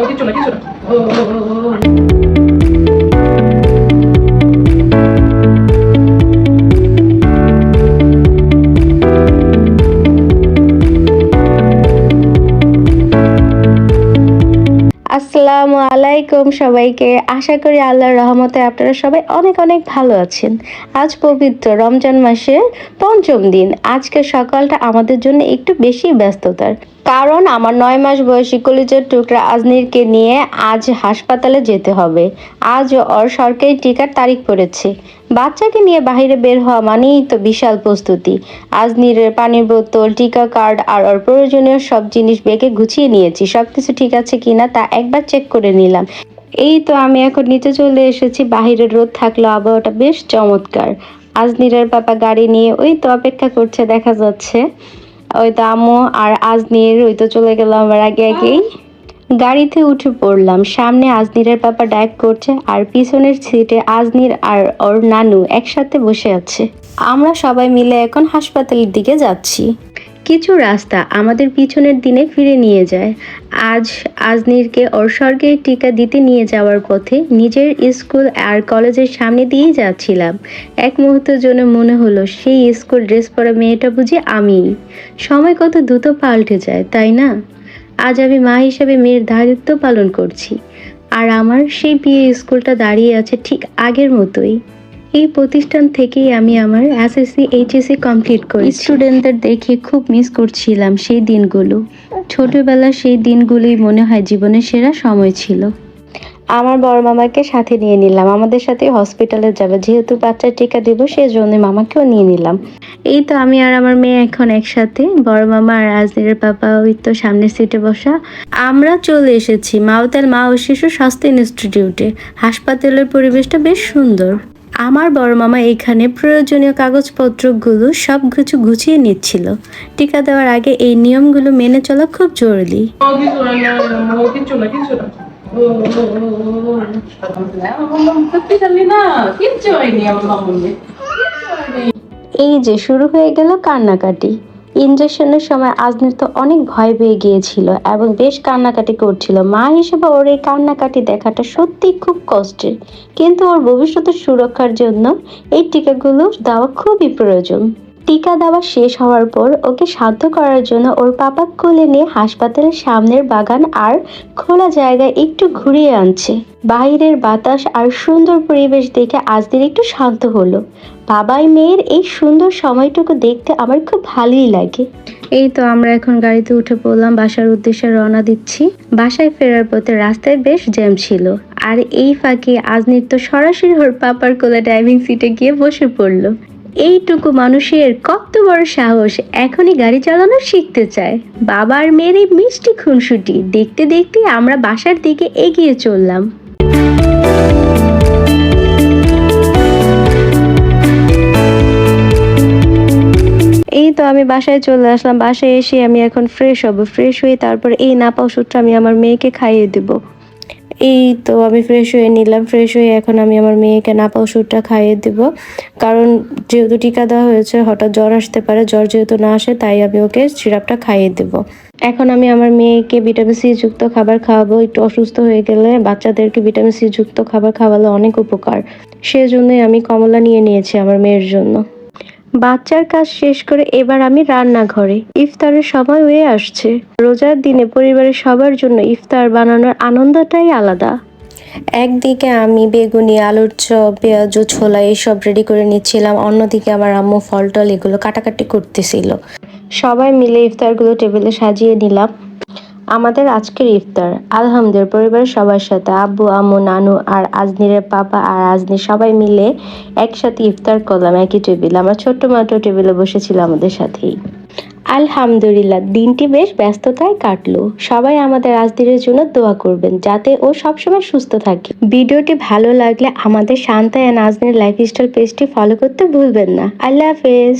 কিছু না কিছু না। আসসালামু আলাইকুম সবাইকে। আশা করি আল্লাহর রহমতে আপনারা সবাই অনেক অনেক ভালো আছেন। আজ পবিত্র রমজান মাসের পঞ্চম দিন। আজকের সকালটা আমাদের জন্য একটু বেশি ব্যস্ততার, কারণ আমার 9 মাস বয়সী কলিজার টুকরা আজনিরকে নিয়ে আজ হাসপাতালে যেতে হবে। আজ ওর সরকারি টিকার তারিখ পড়েছে। বাচ্চাকে নিয়ে বাইরে বের হওয়া মানেই তো বিশাল প্রস্তুতি। আজনিরের পানির বোতল, টিকা কার্ড আর ওর প্রয়োজনীয় সব জিনিস ব্যাগে গুছিয়ে নিয়েছি। সবকিছু ঠিক আছে কিনা তা একবার চেক করে নিলাম। এই তো আমি এখন নিচে চলে এসেছি। বাহিরের রোদ থাকলেও আবহাওয়াটা বেশ চমৎকার। আজনিরের পাপা গাড়ি নিয়ে ওই তো অপেক্ষা করছে, দেখা যাচ্ছে। ওই তো আম্মু আর আজনির ওই তো চলে গেল আমার আগে আগেই। গাড়িতে উঠে পড়লাম। সামনে আজনিরের পাপা ড্রাইভ করছে আর পিছনের সিটে আজনির আর ওর নানু একসাথে বসে আছে। আমরা সবাই মিলে এখন হাসপাতালের দিকে যাচ্ছি। কিছু রাস্তা আমাদের পিছনের দিনে ফিরে নিয়ে যায়। আজ আজনিরকে ওর সরকারি টিকা দিতে নিয়ে যাওয়ার পথে নিজের স্কুল আর কলেজের সামনে দিয়েই যাচ্ছিলাম। এক মুহূর্তের জন্য মনে হলো সেই স্কুল ড্রেস পরা মেয়েটা বুঝি আমিই। সময় কত দ্রুত পাল্টে যায়, তাই না? আজ আমি মা হিসেবে মেয়ের দায়িত্ব পালন করছি, আর আমার সেই বিয়ে স্কুলটা দাঁড়িয়ে আছে ঠিক আগের মতোই। এই প্রতিষ্ঠান থেকেই আমি আমার এসএসসি এইচএসসি কমপ্লিট করি। স্টুডেন্টদের দেখে খুব মিস করছিলাম সেই দিনগুলো। ছোটবেলার সেই দিনগুলোই মনে হয় জীবনের সেরা সময় ছিল। আমার বড় মামাকে সাথে নিয়ে নিলাম। আমাদের সাথে হসপিটালে যাবে, যেহেতু বাচ্চার টিকা দিব সেই জন্য মামাকেও নিয়ে নিলাম। এই তো আমি আর আমার মেয়ে এখন একসাথে। বড় মামা আর আজনিরের পাপা ওই তো সামনের সিটে বসা। আমরা চলে এসেছি মাউতেল মা ও শিশু স্বাস্থ্য ইনস্টিটিউটে। হাসপাতালের পরিবেশটা বেশ সুন্দর। আমার বড় মামা এখানে প্রয়োজনীয় কাগজপত্রগুলো সব কিছু গুছিয়ে নিচ্ছিল। টিকা দেওয়ার আগে এই নিয়মগুলো মেনে চলা খুব জরুরি। কিছু না কিছু না। এই যে শুরু হয়ে গেল কান্নাকাটি। ইনজেকশনের সময় আজনির তো অনেক ভয় পেয়ে গিয়েছিল এবং বেশ কান্নাকাটি করছিল। মা হিসেবে ওর এই কান্নাকাটি দেখাটা সত্যি খুব কষ্টের, কিন্তু ওর ভবিষ্যতের সুরক্ষার জন্য এই টিকাগুলো দেওয়া খুবই প্রয়োজন। টিকা দেওয়া শেষ হওয়ার পর ওকে শান্ত করার জন্য ওর পাপা কোলে নিয়ে হাসপাতালের সামনের বাগান আর খোলা জায়গায় একটু ঘুরিয়ে আনছে। বাইরের বাতাস আর সুন্দর পরিবেশ দেখে আজদের একটু শান্ত হলো। বাবাই মেয়ের এই সুন্দর সময়টুকু দেখতে আমার খুব ভালোই লাগে। এই তো আমরা এখন গাড়িতে উঠে পড়লাম, বাসার উদ্দেশ্যে রওনা দিচ্ছি। বাসায় ফেরার পথে রাস্তায় বেশ জ্যাম ছিল, আর এই ফাঁকে আজনির তো সরাসরি ওর পাপার কোলে ড্রাইভিং সিটে গিয়ে বসে পড়লো। এইটুকু মানুষের কত বড় সাহস, এখনই গাড়ি চালানো শিখতে চায়। বাবার মেয়ের এই মিষ্টি খুনসুটি দেখতে দেখতে আমরা বাসার দিকে এগিয়ে চললাম। এই তো আমি বাসায় চলে আসলাম। বাসায় এসে আমি এখন ফ্রেশ হব। ফ্রেশ হয়ে তারপর এই নাপা ওষুধটা আমি আমার মেয়েকে খাইয়ে দেব। এই তো আমি ফ্রেশ হয়ে নিলাম। ফ্রেশ হয়ে এখন আমি আমার মেয়েকে নাপা ওষুধটা খাইয়ে দেব, কারণ যেহেতু টিকা দেওয়া হয়েছে হঠাৎ জ্বর আসতে পারে। জ্বর যেহেতু না আসে তাই আমি ওকে সিরাপটা খাইয়ে দেব। এখন আমি আমার মেয়েকে ভিটামিন সি যুক্ত খাবার খাওয়াবো। একটু অসুস্থ হয়ে গেলে বাচ্চাদেরকে ভিটামিন সি যুক্ত খাবার খাওয়ালে অনেক উপকার। সেজন্যই আমি কমলা নিয়ে নিয়েছি আমার মেয়ের জন্য। বাচ্চার কাজ শেষ করে এবার আমি রান্নাঘরে। ইফতারের সময় হয়ে আসছে। রোজার দিনে পরিবারের সবার জন্য ইফতার বানানোর আনন্দটাই আলাদা। একদিকে আমি বেগুনি, আলুর চপ, পেঁয়াজ, ছোলা এইসব রেডি করে নিচ্ছিলাম। অন্যদিকে আমার আম্মু ফল টল এগুলো কাটাকাটি করতেছিল। সবাই মিলে ইফতারগুলো টেবিলে সাজিয়ে নিলাম। আমাদের আজকের ইফতার আলহামদুলিল্লাহ পরিবারের সবার সাথে, আব্বু, আম্মু, নানু আর আজনিরের পাপা আর আজনির সবাই মিলে একসাথে ইফতার করলাম একই টেবিলে। আমরা ছোট্ট মাত্র টেবিলে বসেছিলাম আমাদের সাথেই। আলহামদুলিল্লাহ দিনটি বেশ ব্যস্ততায় কাটলো। সবাই আমাদের আজনিরের জন্য দোয়া করবেন যাতে ও সবসময় সুস্থ থাকে। ভিডিওটি ভালো লাগলে আমাদের শান্তা এন্ড আজনির লাইফস্টাইল পেজটি ফলো করতে ভুলবেন না। আল্লাহ হাফেজ।